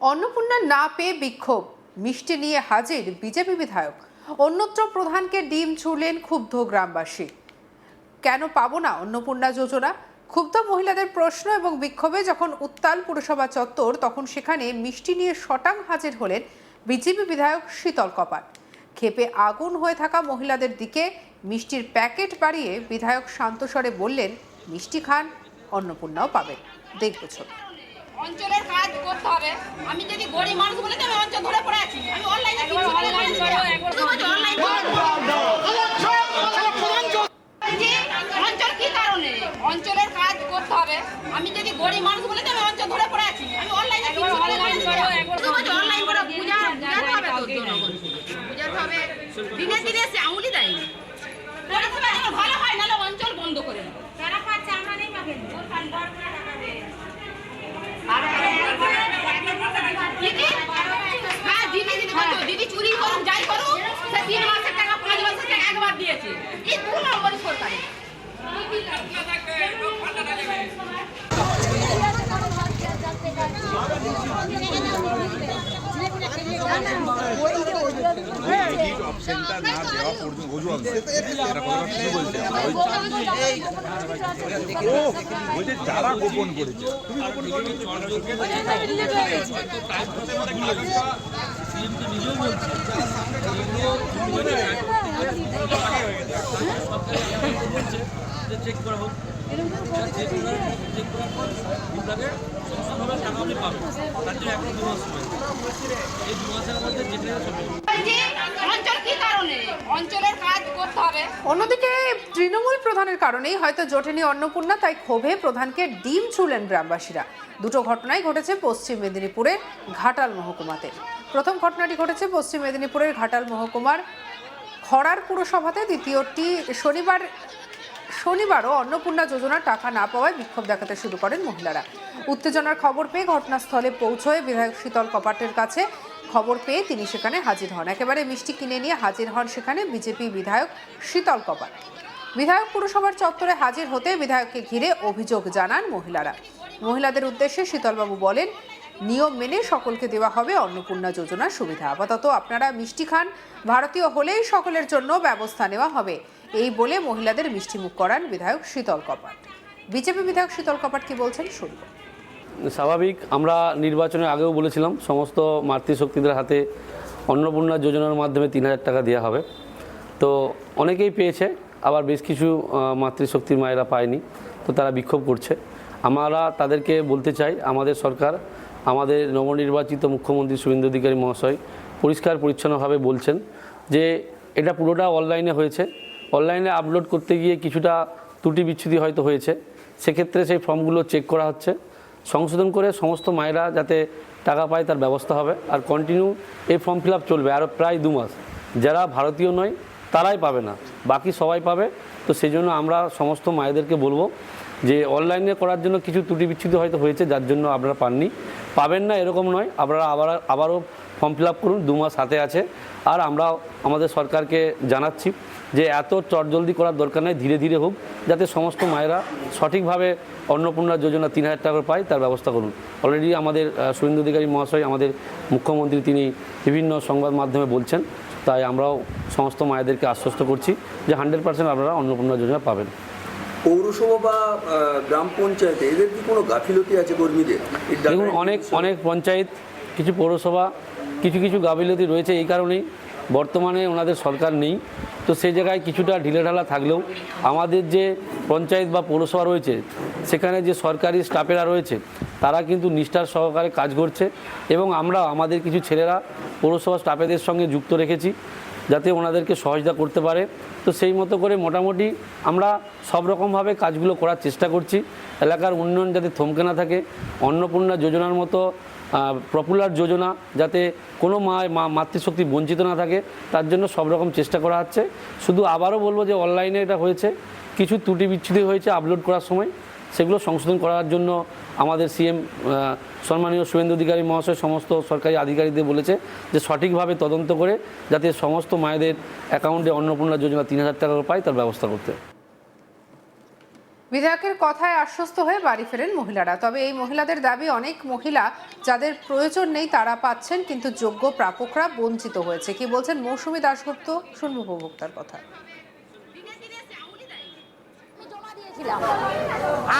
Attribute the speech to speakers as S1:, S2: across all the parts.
S1: অন্নপূর্ণা না পেয়ে বিক্ষোভ, মিষ্টি নিয়ে হাজির বিজেপি বিধায়ক। অন্যত্র প্রধানকে ডিম ছুড়লেন ক্ষুব্ধ গ্রামবাসী। কেন পাবো না অন্নপূর্ণা যোজনা? ক্ষুব্ধ মহিলাদের প্রশ্ন এবং বিক্ষোভে যখন উত্তাল পুরসভা চত্বর, তখন সেখানে মিষ্টি নিয়ে শটাং হাজির হলেন বিজেপি বিধায়ক শীতল কপাট। ক্ষেপে আগুন হয়ে থাকা মহিলাদের দিকে মিষ্টির প্যাকেট বাড়িয়ে বিধায়ক শান্তস্বরে বললেন, মিষ্টি খান, অন্নপূর্ণাও পাবেন। দেখব ছবি।
S2: অঞ্চলের কাজ করতে হবে। আমি যদি গরিব মানুষ বলে আমি অঞ্চল ধরে পড়ে আছি, আমি অনলাইনে অঞ্চল কি কারণে অঞ্চলের কাজ করতে হবে। আমি যদি গরিব মানুষ বলে আমি অঞ্চল ধরে পড়ে আছি, আমি অনলাইনে অনলাইন করে বুঝাতে হবে। দিনে দিনে সে আঙুলি দেয়নি, ভালো হয় নাহলে অঞ্চল বন্ধ করে তারা পাচ্ছে, আমরা নেই পাবেন। দিদি চুরি করুক, যাই করুক, সে 3 মাসের টাকা 5 মাসের টাকা একবার দিয়েছে। এই 2 নম্বরই সরকারের।
S3: যারা গোপন করেছে চেক করা হোক,
S1: অন্যদিকে তৃণমূল প্রধানের কারণেই হয়তো জোটেনি অন্নপূর্ণা, তাই ক্ষোভে প্রধানকে ডিম ছুড়লেন গ্রামবাসীরা। দুটো ঘটনাই ঘটেছে পশ্চিম মেদিনীপুরের ঘাটাল মহকুমাতে। প্রথম ঘটনাটি ঘটেছে পশ্চিম মেদিনীপুরের ঘাটাল মহকুমার খড়ার পুরসভাতে। দ্বিতীয়টি শনিবারও অন্নপূর্ণা যোজনার টাকা না পাওয়ায় বিক্ষোভ দেখাতে শুরু করেন মহিলারা। উত্তেজনার খবর পেয়ে ঘটনাস্থলে পৌঁছয়ে বিধায়ক শীতল কপাটের কাছে খবর পেয়ে তিনি সেখানে হাজির হন। একেবারে মিষ্টি কিনে নিয়ে হাজির হন সেখানে বিজেপি বিধায়ক শীতল কপাট। বিধায়ক পুরসভার চত্বরে হাজির হতে বিধায়ককে ঘিরে অভিযোগ জানান মহিলারা। মহিলাদের উদ্দেশ্যে শীতলবাবু বলেন, নিয়ম মেনে সকলকে দেওয়া হবে অন্নপূর্ণা যোজনার সুবিধা। আপাতত আপনারা মিষ্টি খান, ভারতীয় হলেই সকলের জন্য ব্যবস্থা নেওয়া হবে, এই বলে মহিলাদের মিষ্টিমুখ করান বিধায়ক শীতল কপাট। বিজেপি বিধায়ক শীতল কপাট কি বলছেন শুনব।
S4: স্বাভাবিক, আমরা নির্বাচনের আগেও বলেছিলাম সমস্ত মাতৃশক্তিদের হাতে অন্নপূর্ণা যোজনার মাধ্যমে 3000 টাকা দেওয়া হবে। তো অনেকেই পেয়েছে, আবার বেশ কিছু মাতৃশক্তির মায়েরা পায়নি, তো তারা বিক্ষোভ করছে। আমরা তাদেরকে বলতে চাই, আমাদের সরকার, আমাদের নবনির্বাচিত মুখ্যমন্ত্রী শুভেন্দু অধিকারী মহাশয় পরিষ্কার পরিচ্ছন্নভাবে বলছেন যে এটা পুরোটা অনলাইনে হয়েছে। অনলাইনে আপলোড করতে গিয়ে কিছুটা ত্রুটি বিচ্ছুতি হয়তো হয়েছে, সেক্ষেত্রে সেই ফর্মগুলো চেক করা হচ্ছে, সংশোধন করে সমস্ত মায়েরা যাতে টাকা পায় তার ব্যবস্থা হবে। আর কন্টিনিউ এই ফর্ম ফিল আপ চলবে আরও প্রায় 2 মাস। যারা ভারতীয় নয় তারাই পাবে না, বাকি সবাই পাবে। তো সেই জন্য আমরা সমস্ত মায়েদেরকে বলবো যে অনলাইনে করার জন্য কিছু ত্রুটি বিচ্ছুতি হয়তো হয়েছে, যার জন্য আপনারা পাবেন না এরকম নয়। আপনারা আবারও ফর্ম ফিল আপ করুন, 2 মাস হাতে আছে। আর আমরা আমাদের সরকারকে জানাচ্ছি যে এত চটজলদি করার দরকার নেই, ধীরে ধীরে হোক, যাতে সমস্ত মায়েরা সঠিকভাবে অন্নপূর্ণা যোজনা 3000 টাকা পায় তার ব্যবস্থা করুন। অলরেডি আমাদের শুভেন্দু অধিকারী মহাশয়, আমাদের মুখ্যমন্ত্রী, তিনি বিভিন্ন সংবাদ মাধ্যমে বলছেন। তাই আমরাও সমস্ত মায়েদেরকে আশ্বস্ত করছি যে 100% আপনারা অন্নপূর্ণা যোজনা পাবেন।
S5: পৌরসভা বা গ্রাম পঞ্চায়েতে এদের কি কোনো গাফিলতি আছে কর্মীদের?
S4: দেখুন, অনেক পঞ্চায়েত, কিছু পৌরসভা কিছু গাফিলতি রয়েছে। এই কারণেই বর্তমানে ওনাদের সরকার নেই, তো সেই জায়গায় কিছুটা ঢিলেঢালা থাকলেও আমাদের যে পঞ্চায়েত বা পৌরসভা রয়েছে সেখানে যে সরকারি স্টাফেরা রয়েছে তারা কিন্তু নিষ্ঠার সহকারে কাজ করছে। এবং আমরা আমাদের কিছু ছেলেরা পৌরসভা স্টাফেদের সঙ্গে যুক্ত রেখেছি যাতে ওনাদেরকে সহযোগিতা করতে পারে। তো সেই মতো করে মোটামুটি আমরা সব রকমভাবে কাজগুলো করার চেষ্টা করছি। এলাকার উন্নয়ন যাতে থমকে না থাকে, অন্নপূর্ণা যোজনার মতো পপুলার যোজনা যাতে কোনো মাতৃশক্তি বঞ্চিত না থাকে, তার জন্য সব রকম চেষ্টা করা হচ্ছে। শুধু আবারও বলবো যে অনলাইনে এটা হয়েছে, কিছু ত্রুটি বিচ্ছুতি হয়েছে আপলোড করার সময়, সেগুলো সংশোধন করার জন্য আমাদের সিএম সম্মানীয় শুভেন্দু অধিকারী মহাশয় সমস্ত সরকারি আধিকারিকদের বলেছে যে সঠিকভাবে তদন্ত করে যাতে সমস্ত মায়েদের অ্যাকাউন্টে অন্নপূর্ণা যোজনা 3000 টাকা পায় তার ব্যবস্থা করতে।
S1: বিধায়কের কথায় আশ্বস্ত হয়ে বাড়ি ফেরেন মহিলারা। তবে এই মহিলাদের দাবি, অনেক মহিলা যাদের প্রয়োজন নেই তারা পাচ্ছেন, কিন্তু যোগ্য প্রাপকরা বঞ্চিত হয়েছে। কি বলছেন মৌসুমী দাশগুপ্ত, শুনবো উপভোক্তার কথা।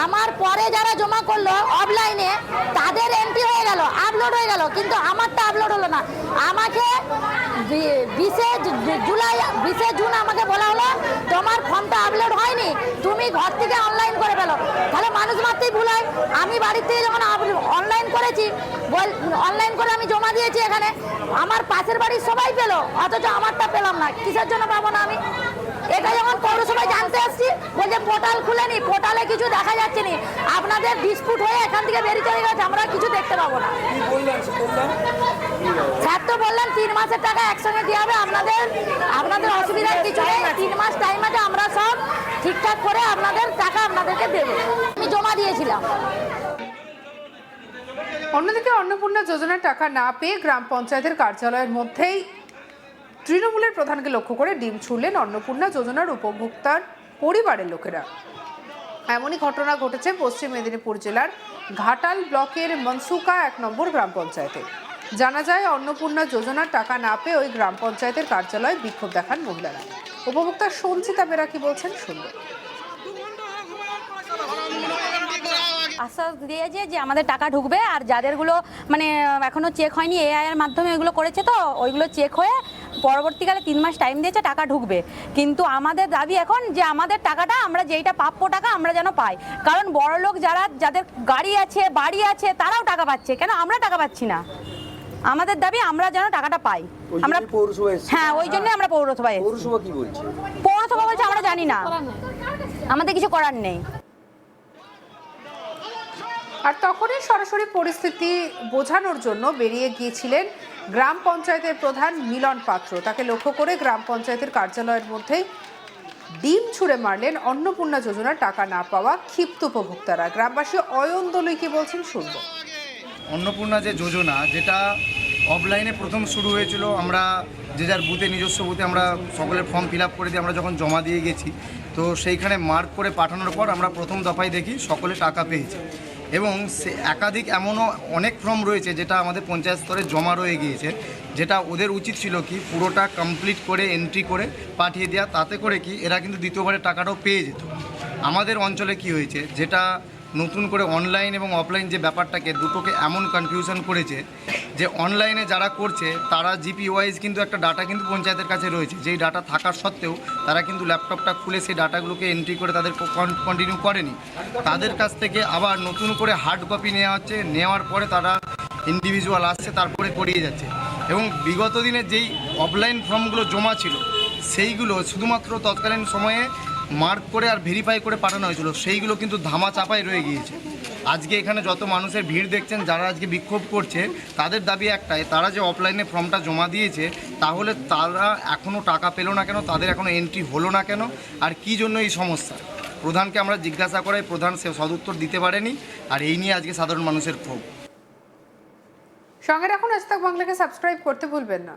S6: আমার পরে যারা জমা করলো অফলাইনে তাদের এন্ট্রি হয়ে গেল, আপলোড হয়ে গেল, কিন্তু আমারটা আপলোড হলো না। আমাকে 20 জুন আমাকে বলা হলো তোমার ফর্মটা আপলোড হয়নি, তুমি ঘর থেকে অনলাইন করে ফেলো। তাহলে মানুষ মাত্রই ভুল হয়। আমি বাড়ির থেকে যখন অনলাইন করেছি, অনলাইন করে আমি জমা দিয়েছি এখানে, আমার পাশের বাড়ির সবাই পেলো, অথচ আমারটা পেলাম না। কিসের জন্য পাবো না আমি? এটা যখন পৌরসভায় জানতে আসছি, বলছে পোর্টাল খুলেনি, পোর্টালে কিছু দেখা যাচ্ছে না, আপনাদের ডিসপুট হয়ে এখান থেকে বেরিয়ে চলে গেছে, আমরা কিছু দেখতে পাবো না। স্যার তো বললেন 3 মাসের টাকা একসঙ্গে দিয়ে হবে, আপনাদের অসুবিধার কিছু নেই, 3 মাস টাইম আছে, আমরা সব ঠিকঠাক করে আপনাদের টাকা আপনাদেরকে দেবো। আমি জমা দিয়েছিলাম।
S1: অন্যদিকে অন্নপূর্ণা যোজনার টাকা না পেয়ে গ্রাম পঞ্চায়েতের কার্যালয়ের মধ্যেই তৃণমূলের প্রধানকে লক্ষ্য করে ডিম ছুড়লেন অন্নপূর্ণা যোজনার উপভোক্তার পরিবারের লোকেরা। এমনই ঘটনা ঘটেছে পশ্চিম মেদিনীপুর জেলার ঘাটাল ব্লকের মনসুকা 1 নম্বর গ্রাম পঞ্চায়েতে। জানা যায়, অন্নপূর্ণা যোজনার টাকা না পেয়ে ওই গ্রাম পঞ্চায়েতের কার্যালয়ে বিক্ষোভ দেখান মহিলারা। উপভোক্তা সঞ্চিতা বেরা কি বলছেন, শুনবো।
S6: আশ্বাস দিয়েছে যে আমাদের টাকা ঢুকবে, আর যাদেরগুলো মানে এখনো চেক হয়নি, এআই এর মাধ্যমে ওইগুলো করেছে, তো ওইগুলো চেক হয়ে পরবর্তীকালে 3 মাস টাইম দিয়েছে, টাকা ঢুকবে। কিন্তু আমাদের দাবি এখন যে আমাদের টাকাটা, আমরা যেইটা প্রাপ্য টাকা আমরা যেন পাই। কারণ বড়লোক যাদের গাড়ি আছে, বাড়ি আছে, তারাও টাকা পাচ্ছে, কেন আমরা টাকা পাচ্ছি না? আমাদের দাবি আমরা যেন টাকাটা পাই। আমরা হ্যাঁ, ওই জন্য আমরা পৌরসভায় এসেছি।
S5: পৌরসভা কি বলছে?
S6: পৌরসভা বলছে আমরা জানি না, আমাদের কিছু করার নেই।
S1: আর তখনই সরাসরি পরিস্থিতি বোঝানোর জন্য বেরিয়ে গিয়েছিলেন গ্রাম পঞ্চায়েতের প্রধান মিলন পাত্র। তাকে লক্ষ্য করে গ্রাম পঞ্চায়েতের কার্যালয়ের মধ্যেই ডিম ছুঁড়ে মারলেন অন্নপূর্ণা যোজনার টাকা না পাওয়া ক্ষিপ্ত উপভোক্তারা। গ্রামবাসী অয়ন দলুই কি বলছেন, শুনবো।
S7: অন্নপূর্ণা যে যোজনা, যেটা অফলাইনে প্রথম শুরু হয়েছিল, আমরা যে যার বুথে, নিজস্ব বুথে আমরা সকলের ফর্ম ফিল আপ করে দিয়ে আমরা যখন জমা দিয়ে গেছি, তো সেইখানে মার্ক করে পাঠানোর পর আমরা প্রথম দফায় দেখি সকলে টাকা পেয়েছে। এবং সে একাধিক এমনও অনেক ফর্ম রয়েছে যেটা আমাদের পঞ্চায়েত স্তরে জমা রয়ে গিয়েছে, যেটা ওদের উচিত ছিল কি পুরোটা কমপ্লিট করে এন্ট্রি করে পাঠিয়ে দেওয়া, তাতে করে কি এরা কিন্তু দ্বিতীয়বারের টাকাটাও পেয়ে যেত। আমাদের অঞ্চলে কি হয়েছে, যেটা নতুন করে অনলাইন এবং অফলাইন যে ব্যাপারটাকে দুটোকে এমন কনফিউশন করেছে যে অনলাইনে যারা করছে তারা জিপি ওয়াইজ কিন্তু একটা ডাটা কিন্তু পঞ্চায়েতের কাছে রয়েছে, যেই ডাটা থাকার সত্ত্বেও তারা কিন্তু ল্যাপটপটা খুলে সেই ডাটাগুলোকে এন্ট্রি করে তাদের কন্টিনিউ করেনি। তাদের কাছ থেকে আবার নতুন করে হার্ড কপি নেওয়া হচ্ছে, নেওয়ার পরে তারা ইন্ডিভিজুয়াল আসছে, তারপরে করিয়ে যাচ্ছে। এবং বিগত দিনে যেই অফলাইন ফর্মগুলো জমা ছিল সেইগুলো শুধুমাত্র তৎকালীন সময়ে মার্ক করে আর ভেরিফাই করে পাঠানো হয়েছিল, সেইগুলো কিন্তু ধামা চাপায় রয়ে গিয়েছে। আজকে এখানে যত মানুষের ভিড় দেখছেন, যারা আজকে বিক্ষোভ করছে, তাদের দাবি একটাই, তারা যে অফলাইনে ফর্মটা জমা দিয়েছে তাহলে তারা এখনও টাকা পেলো না কেন, তাদের এখনও এন্ট্রি হলো না কেন, আর কি জন্য এই সমস্যা। প্রধানকে আমরা জিজ্ঞাসা করাই, প্রধান সে সদুত্তর দিতে পারেনি, আর এই নিয়ে আজকে সাধারণ মানুষের ক্ষোভ।
S1: সঙ্গে রাখুন আজ তাক বাংলাকে, সাবস্ক্রাইব করতে ভুলবেন না।